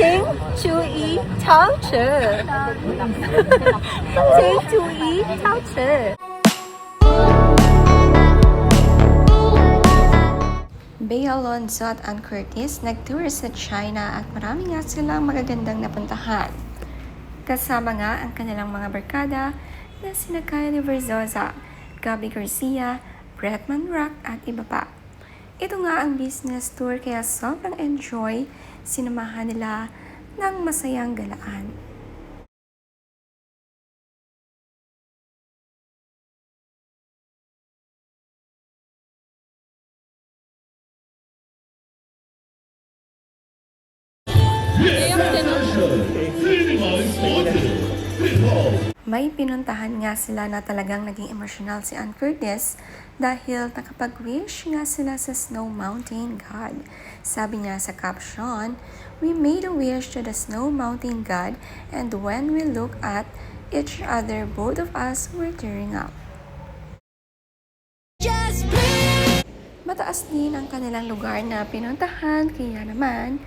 请注意超车，请注意超车。Bea Alonzo at Ann Curtis nag-tour sa China at marami nga silang magagandang napuntahan. Kasama nga ang kanilang mga barkada na sina Kylie Verzosa, Gabby Garcia, Bretman Rock at iba pa. Ito nga ang business tour kaya sobrang enjoy, sinamahan nila ng masayang galaan. May pinuntahan nga sila na talagang naging emotional si Ann Curtis dahil nakapag-wish nga sila sa Snow Mountain God. Sabi niya sa caption, "We made a wish to the Snow Mountain God and when we look at each other, both of us were tearing up." Mataas din ang kanilang lugar na pinuntahan kaya naman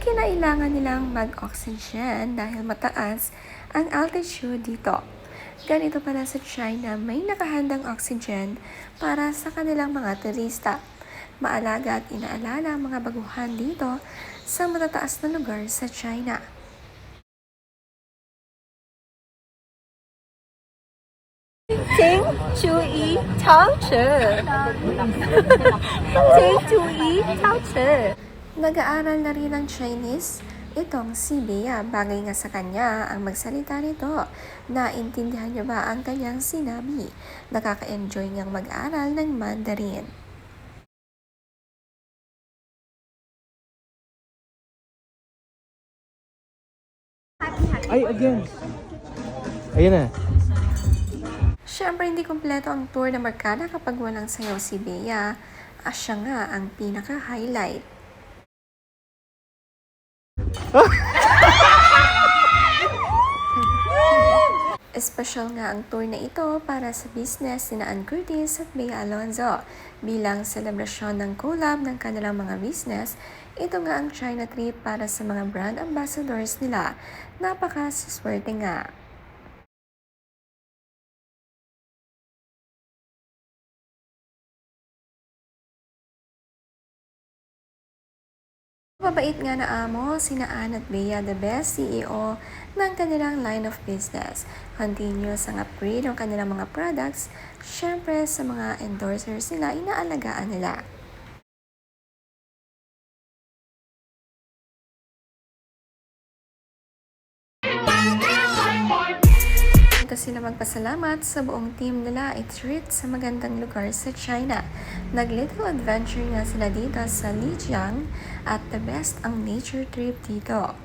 kinailangan nilang mag-oxygen dahil mataas ang altitude dito. Ganito pala sa China, may nakahandang oxygen para sa kanilang mga turista. Maalaga at inaalala ang mga baguhan dito sa matataas na lugar sa China.请注意超车，请注意超车。Nag-aaral na rin ng Chinese itong si Bea. Bagay nga sa kanya ang magsalita nito. Naintindihan niyo ba ang kanyang sinabi? Nakaka-enjoy niyang mag-aral ng Mandarin. Ay, again. Ayan na. Siyempre, hindi kumpleto ang tour ng barkada kapag walang sayaw si Bea. Siya nga ang pinaka-highlight. Espesyal nga ang tour na ito para sa business ni Ann Curtis at Bea Alonzo. Bilang selebrasyon ng collab ng kanilang mga business, ito nga ang China trip para sa mga brand ambassadors nila. Napaka-swerte nga. Mabait nga na amo, sina Ann at Bea, the best CEO ng kanilang line of business. Continuous ang upgrade ng kanilang mga products. Syempre sa mga endorsers nila, inaalagaan nila. Ito sila magpasalamat sa buong team nila i-treat sa magandang lugar sa China. Nag-little adventure nga sila dito sa Lijiang at the best ang nature trip dito.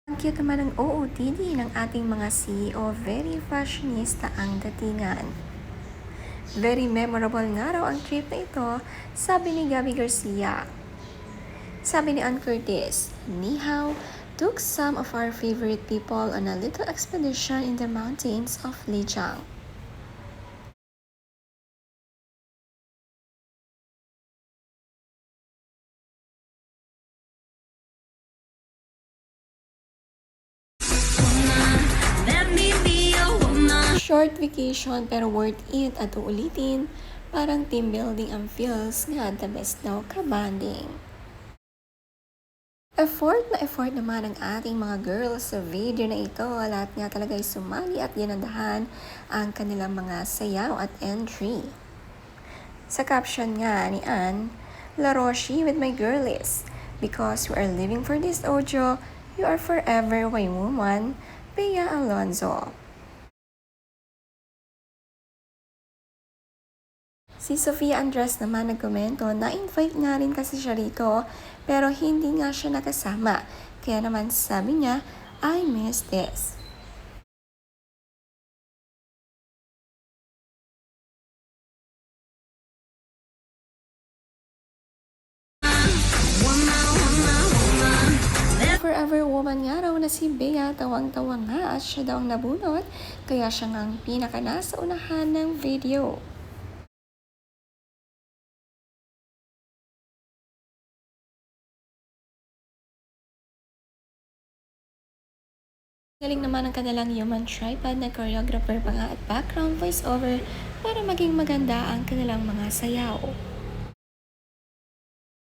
Ang cute naman ng OOTD ng ating mga CEO, very fashionista ang datingan. Very memorable nga raw ang trip na ito, sabi ni Gabby Garcia. Sabi ni Ann Curtis, "Ni hao, took some of our favorite people on a little expedition in the mountains of Lijiang. Short vacation pero worth it at uulitin, parang team building ang feels nga the best daw ka-banding." Effort naman ang ating mga girls sa video na ito. Lahat nga talaga ay sumali at ginandahan ang kanilang mga sayaw at entry. Sa caption nga ni Ann, "La Roshi with my girlies. Because you are living for this audio, you are forever my woman, Bea Alonzo." Si Sofia Andres naman nagkomento na invite nga rin kasi siya rito pero hindi nga siya nakasama. Kaya naman sabi niya, "I miss this." forever woman nga raw na si Bea, tawang-tawa nga at siya daw ang nabunot, kaya siya nga ang pinaka nasa unahan ng video. Galing naman ang kanilang human tripod na choreographer pa nga at background voiceover para maging maganda ang kanilang mga sayaw.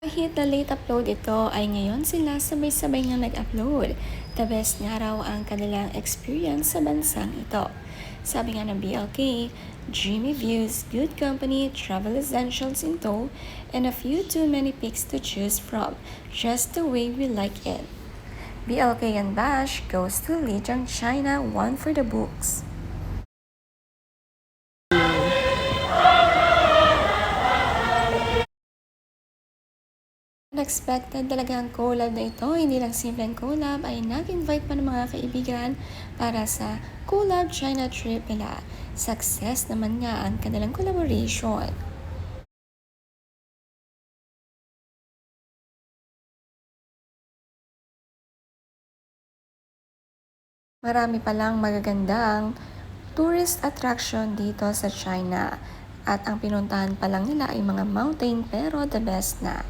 Kahit na late upload ito ay ngayon sila sabay-sabay nga nag-upload. The best nga raw ang kanilang experience sa bansang ito. Sabi nga ng BLK, dreamy views, good company, travel essentials in tow, and a few too many pics to choose from, just the way we like it. BLK and Bash goes to Lijiang, China, one for the books. Unexpected talaga ang collab na ito. Hindi lang simpleng collab ay nag-invite pa ng mga kaibigan para sa collab China trip nila. Success naman nga ang kanilang collaboration. Marami palang magagandang tourist attraction dito sa China. At ang pinuntahan pa lang nila ay mga mountain pero the best na.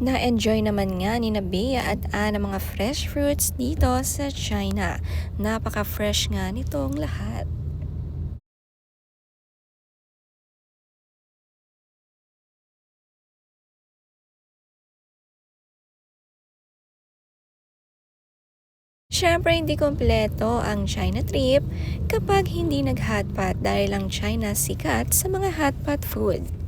Na-enjoy naman nga ni Bea at Ann ang mga fresh fruits dito sa China. Napaka-fresh nga nitong lahat. Siyempre hindi kompleto ang China trip kapag hindi nag-hotpot dahil ang China sikat sa mga hotpot food.